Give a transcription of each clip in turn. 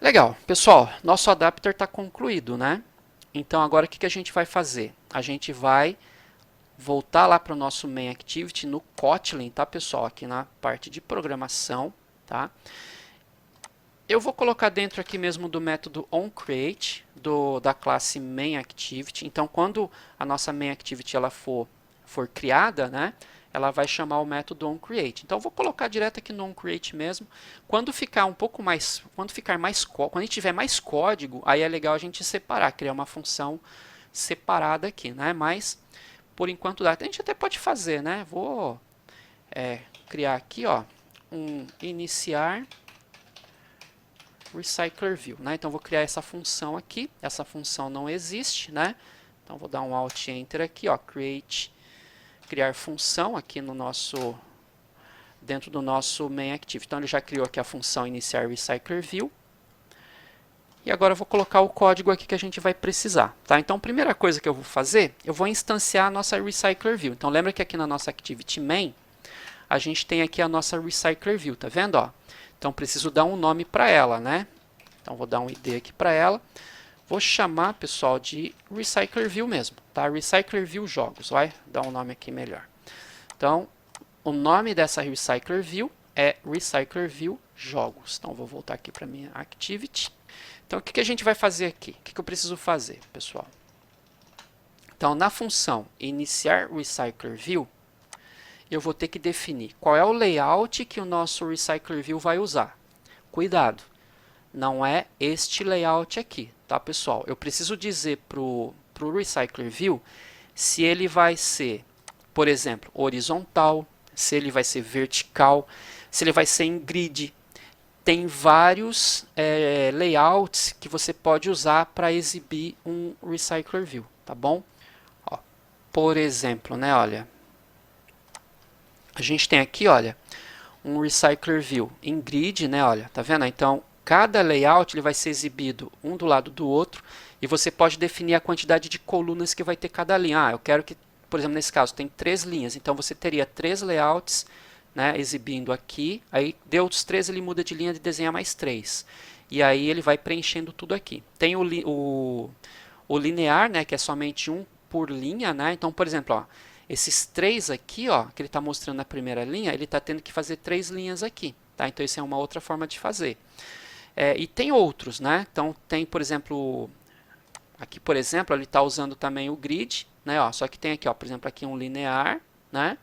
Legal, pessoal, nosso adapter está concluído, né? Então agora o que a gente vai fazer? A gente vai voltar lá para o nosso main activity no Kotlin, tá, pessoal? Aqui na parte de programação, tá? Eu vou colocar dentro aqui mesmo do método onCreate da classe main_activity. Então, quando a nossa main_activity ela for criada, né, ela vai chamar o método onCreate. Então, eu vou colocar direto aqui no onCreate mesmo. Quando ficar um pouco mais, quando a gente tiver mais código, aí é legal a gente separar, criar uma função separada aqui, né? Mas por enquanto dá. A gente até pode fazer, né? Vou criar aqui, ó, um iniciar recycler view, né? Então vou criar essa função aqui. Essa função não existe, né? Então vou dar um Alt Enter aqui, ó, criar função aqui no nosso dentro do nosso main activity. Então ele já criou aqui a função iniciar recycler view. E agora eu vou colocar o código aqui que a gente vai precisar, tá? Então a primeira coisa que eu vou fazer, eu vou instanciar a nossa recycler view. Então lembra que aqui na nossa activity main a gente tem aqui a nossa recycler view, tá vendo, ó? Então preciso dar um nome para ela, né? Então vou dar um ID aqui para ela. Vou chamar, pessoal, de recycler view mesmo, tá? Recycler view jogos, vai dar um nome aqui melhor. Então, o nome dessa recycler view é recycler view jogos. Então vou voltar aqui para minha activity. Então o que a gente vai fazer aqui? O que eu preciso fazer, pessoal? Então na função iniciar recycler view, eu vou ter que definir qual é o layout que o nosso recycler view vai usar. Cuidado, não é este layout aqui, tá, pessoal? Eu preciso dizer para o recycler view se ele vai ser, por exemplo, horizontal, se ele vai ser vertical, se ele vai ser em grid. Tem vários layouts que você pode usar para exibir um recycler view, tá bom? Ó, por exemplo, né, olha, a gente tem aqui, olha, um recycler view em grid, né, olha, tá vendo? Então, cada layout ele vai ser exibido um do lado do outro e você pode definir a quantidade de colunas que vai ter cada linha. Ah, eu quero que, por exemplo, nesse caso, tem 3 linhas, então você teria 3 layouts, né, exibindo aqui, aí deu os 3, ele muda de linha de desenhar mais 3. E aí ele vai preenchendo tudo aqui. Tem o linear, né, que é somente um por linha, né? Então, por exemplo, ó, esses 3 aqui, ó, que ele está mostrando na primeira linha, ele está tendo que fazer 3 linhas aqui, tá? Então, isso é uma outra forma de fazer. E tem outros, né? Então, tem, por exemplo, aqui, por exemplo, ele está usando também o grid, né? Ó, só que tem aqui, ó, por exemplo, aqui um linear, né?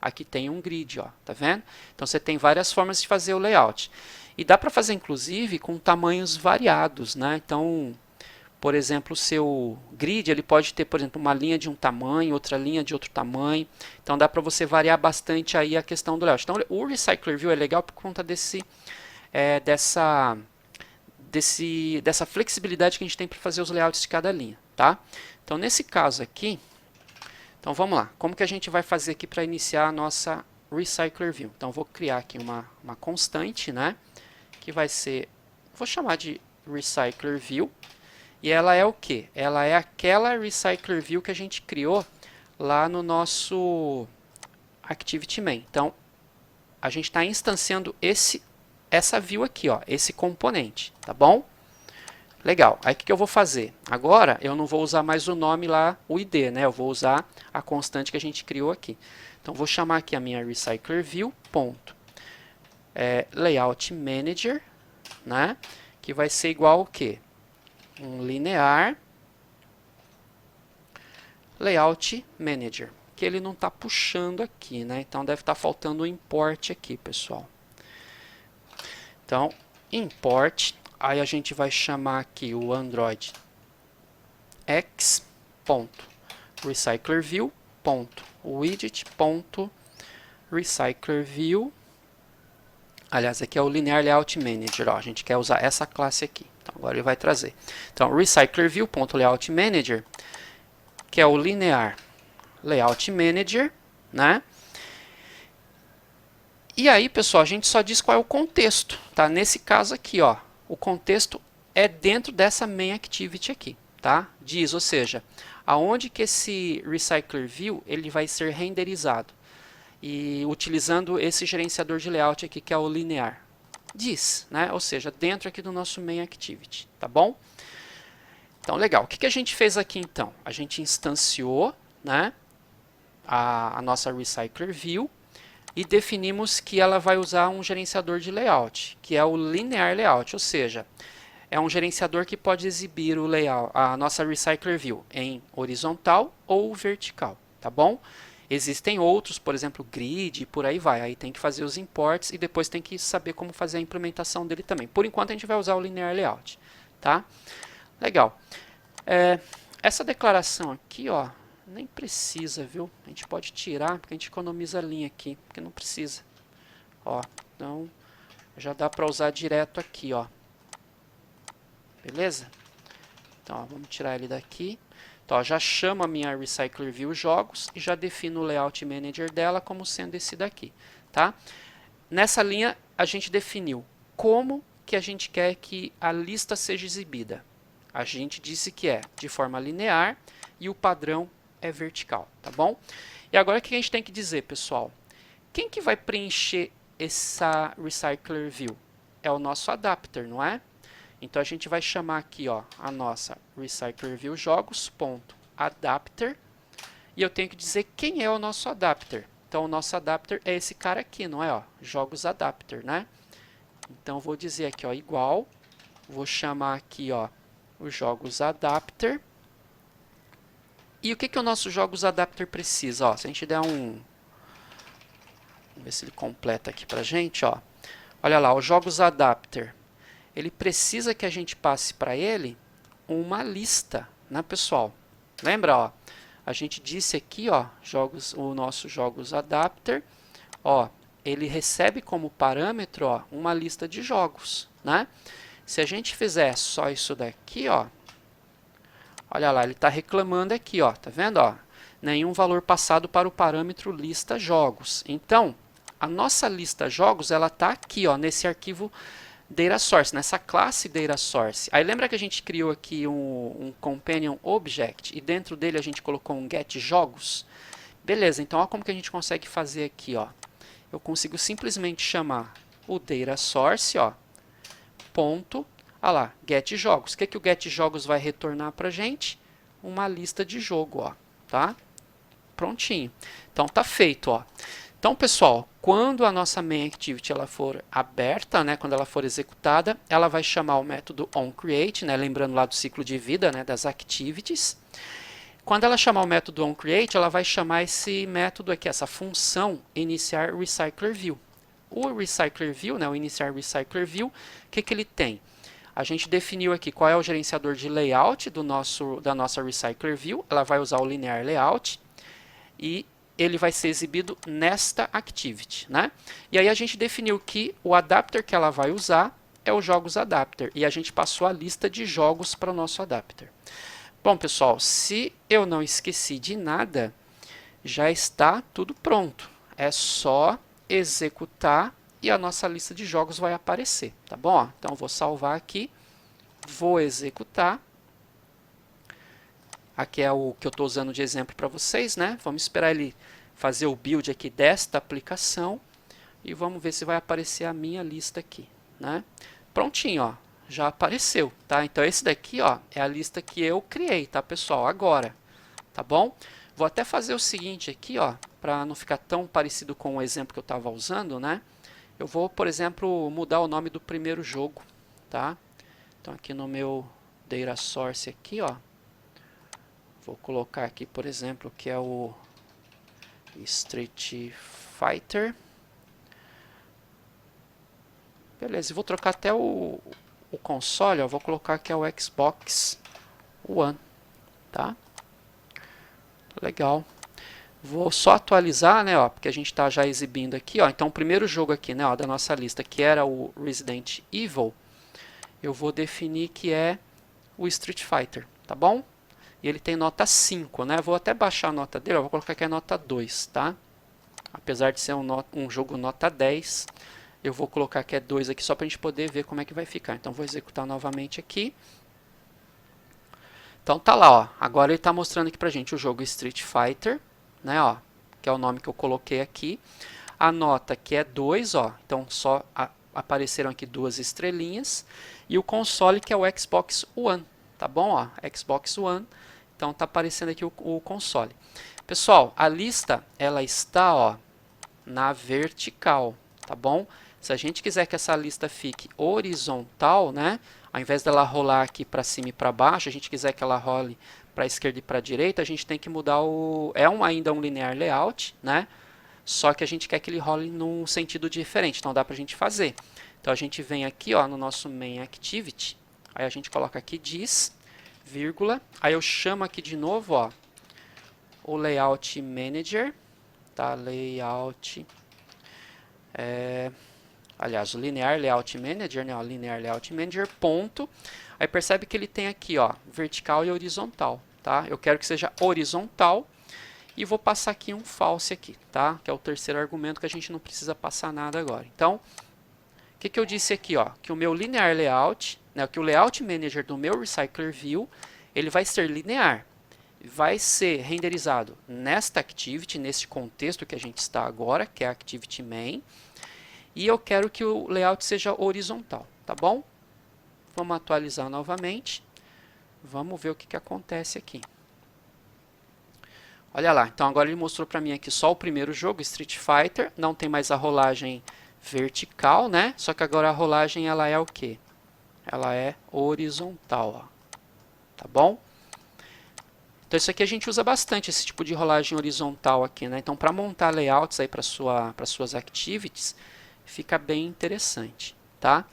Aqui tem um grid, ó, tá vendo? Então, você tem várias formas de fazer o layout. E dá para fazer, inclusive, com tamanhos variados, né? Então, por exemplo, o seu grid ele pode ter, por exemplo, uma linha de um tamanho, outra linha de outro tamanho. Então dá para você variar bastante aí a questão do layout. Então o Recycler View é legal por conta dessa flexibilidade que a gente tem para fazer os layouts de cada linha, tá? Então nesse caso aqui, então vamos lá. Como que a gente vai fazer aqui para iniciar a nossa Recycler View? Então vou criar aqui uma constante, né? Que vai ser, vou chamar de Recycler View. E ela é o que? Ela é aquela recycler view que a gente criou lá no nosso activity main. Então, a gente está instanciando essa view aqui, ó, esse componente, tá bom? Legal. Aí o que eu vou fazer? Agora eu não vou usar mais o nome lá, o ID, né? Eu vou usar a constante que a gente criou aqui. Então, vou chamar aqui a minha recycler view, ponto, layout manager, né? Que vai ser igual ao quê? Um linear layout manager, que ele não está puxando aqui, né? Então deve estar faltando o import aqui, pessoal. Então, import, aí a gente vai chamar aqui o Android X ponto recycler view ponto widget ponto recycler view. Aliás, aqui é o linear layout manager, ó, a gente quer usar essa classe aqui. Então agora ele vai trazer. Então, recycler view ponto layout manager, que é o linear layout manager, né? E aí, pessoal, a gente só diz qual é o contexto, tá? Nesse caso aqui, ó, o contexto é dentro dessa main activity aqui, tá? Diz, ou seja, aonde que esse recycler view ele vai ser renderizado e utilizando esse gerenciador de layout aqui que é o linear. diz, né? Ou seja, dentro aqui do nosso main activity, tá bom? Então, legal. O que a gente fez aqui, então? A gente instanciou, né, a nossa Recycler View e definimos que ela vai usar um gerenciador de layout, que é o Linear Layout, ou seja, é um gerenciador que pode exibir o layout, a nossa Recycler View em horizontal ou vertical, tá bom? Existem outros, por exemplo, Grid e por aí vai. Aí tem que fazer os imports e depois tem que saber como fazer a implementação dele também. Por enquanto a gente vai usar o Linear Layout, tá? Legal. Essa declaração aqui, ó, nem precisa, viu? A gente pode tirar, porque a gente economiza a linha aqui, porque não precisa. Ó, então, já dá para usar direto aqui, ó. Beleza? Então, ó, vamos tirar ele daqui. Então, ó, já chamo a minha Recycler View Jogos e já defino o Layout Manager dela como sendo esse daqui, tá? Nessa linha, a gente definiu como que a gente quer que a lista seja exibida. A gente disse que é de forma linear e o padrão é vertical, tá bom? E agora o que a gente tem que dizer, pessoal? Quem que vai preencher essa Recycler View? É o nosso adapter, não é? Então a gente vai chamar aqui, ó, a nossa Recycler View Jogos.adapter e eu tenho que dizer quem é o nosso adapter. Então o nosso adapter é esse cara aqui, não é? Ó, Jogos Adapter, né? Então vou dizer aqui, ó, igual, vou chamar aqui, ó, os Jogos Adapter. E o que o nosso Jogos Adapter precisa? Ó, se a gente der um... Vamos ver se ele completa aqui pra gente, ó. Olha lá, o Jogos Adapter. Ele precisa que a gente passe para ele uma lista, né, pessoal? Lembra, ó? A gente disse aqui, ó, o nosso Jogos Adapter, ó, ele recebe como parâmetro, ó, uma lista de jogos, né? Se a gente fizer só isso daqui, ó, olha lá, ele está reclamando aqui, ó, tá vendo, ó? Nenhum valor passado para o parâmetro lista jogos. Então, a nossa lista jogos, ela está aqui, ó, nesse arquivo data source, nessa classe data source. Aí lembra que a gente criou aqui um companion object e dentro dele a gente colocou um get jogos? Beleza, então olha como que a gente consegue fazer aqui, ó. Eu consigo simplesmente chamar o data source, ó, ponto, olha lá, get jogos. O que o get jogos vai retornar para a gente? Uma lista de jogo, ó, tá? Prontinho. Então tá feito, ó. Então, pessoal, quando a nossa main activity ela for aberta, né, quando ela for executada, ela vai chamar o método onCreate, né, lembrando lá do ciclo de vida, né, das activities. Quando ela chamar o método onCreate, ela vai chamar esse método aqui, essa função iniciar Recycler View. O Recycler View, né, o iniciar Recycler View, o que ele tem? A gente definiu aqui qual é o gerenciador de layout da nossa Recycler View. Ela vai usar o Linear Layout e ele vai ser exibido nesta activity, né? E aí a gente definiu que o adapter que ela vai usar é o Jogos Adapter. E a gente passou a lista de jogos para o nosso adapter. Bom, pessoal, se eu não esqueci de nada, já está tudo pronto. É só executar e a nossa lista de jogos vai aparecer, tá bom? Então, vou salvar aqui, vou executar. Aqui é o que eu estou usando de exemplo para vocês, né? Vamos esperar ele fazer o build aqui desta aplicação e vamos ver se vai aparecer a minha lista aqui, né? Prontinho, ó, já apareceu, tá? Então esse daqui, ó, é a lista que eu criei, tá, pessoal? Agora, tá bom? Vou até fazer o seguinte aqui, ó, para não ficar tão parecido com o exemplo que eu estava usando, né? Eu vou, por exemplo, mudar o nome do primeiro jogo, tá? Então aqui no meu data source aqui, ó, vou colocar aqui, por exemplo, que é o Street Fighter. Beleza, e vou trocar até o console, ó, vou colocar que é o Xbox One, tá? Legal. Vou só atualizar, né, ó, porque a gente está já exibindo aqui, ó. Então o primeiro jogo aqui, né, ó, da nossa lista, que era o Resident Evil, eu vou definir que é o Street Fighter, tá bom? E ele tem nota 5, né? Vou até baixar a nota dele, ó, vou colocar que é nota 2, tá? Apesar de ser um jogo nota 10, eu vou colocar que é 2 aqui só para a gente poder ver como é que vai ficar. Então vou executar novamente aqui. Então tá lá, ó. Agora ele está mostrando aqui pra gente o jogo Street Fighter, né, ó, que é o nome que eu coloquei aqui. A nota que é 2, ó. Então só apareceram aqui 2 estrelinhas, e o console, que é o Xbox One, tá bom? Ó, Xbox One, então está aparecendo aqui o console. Pessoal, a lista ela está, ó, na vertical, tá bom? Se a gente quiser que essa lista fique horizontal, né, ao invés dela rolar aqui para cima e para baixo, a gente quiser que ela role para a esquerda e para a direita, a gente tem que mudar o... ainda um linear layout, né? Só que a gente quer que ele role num sentido diferente, então dá para a gente fazer. Então a gente vem aqui, ó, no nosso main activity, aí a gente coloca aqui diz, vírgula, aí eu chamo aqui de novo, ó, o layout manager, tá? Layout, aliás, o linear layout manager, né? O linear layout manager, ponto. Aí percebe que ele tem aqui, ó, vertical e horizontal, tá? Eu quero que seja horizontal e vou passar aqui um false aqui, tá? Que é o terceiro argumento que a gente não precisa passar nada agora. Então, o que eu disse aqui, ó? Que o meu linear layout, né? Que o layout manager do meu recycler view, ele vai ser linear. Vai ser renderizado nesta activity, nesse contexto que a gente está agora, que é a activity main. E eu quero que o layout seja horizontal, tá bom? Vamos atualizar novamente. Vamos ver o que acontece aqui. Olha lá, então agora ele mostrou para mim aqui só o primeiro jogo, Street Fighter. Não tem mais a rolagem vertical, né? Só que agora a rolagem ela é o quê? Ela é horizontal, ó. Tá bom? Então isso aqui a gente usa bastante, esse tipo de rolagem horizontal aqui, né? Então para montar layouts aí para suas activities, fica bem interessante, tá?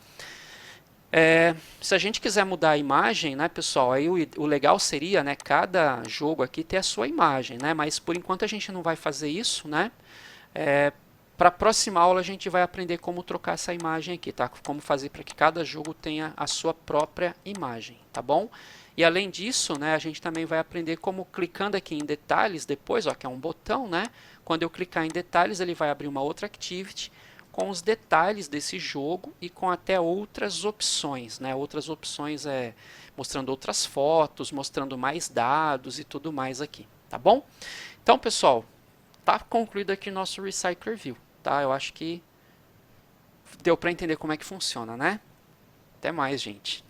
Se a gente quiser mudar a imagem, né, pessoal, aí o legal seria, né, cada jogo aqui ter a sua imagem, né? Mas por enquanto a gente não vai fazer isso, né? Para a próxima aula a gente vai aprender como trocar essa imagem aqui, tá? Como fazer para que cada jogo tenha a sua própria imagem, tá bom? E além disso, né, a gente também vai aprender como clicando aqui em detalhes depois, ó, que é um botão, né? Quando eu clicar em detalhes, ele vai abrir uma outra activity com os detalhes desse jogo e com até outras opções, né? Outras opções mostrando outras fotos, mostrando mais dados e tudo mais aqui, tá bom? Então, pessoal, tá concluído aqui nosso Recycler View, tá? Eu acho que deu para entender como é que funciona, né? Até mais, gente.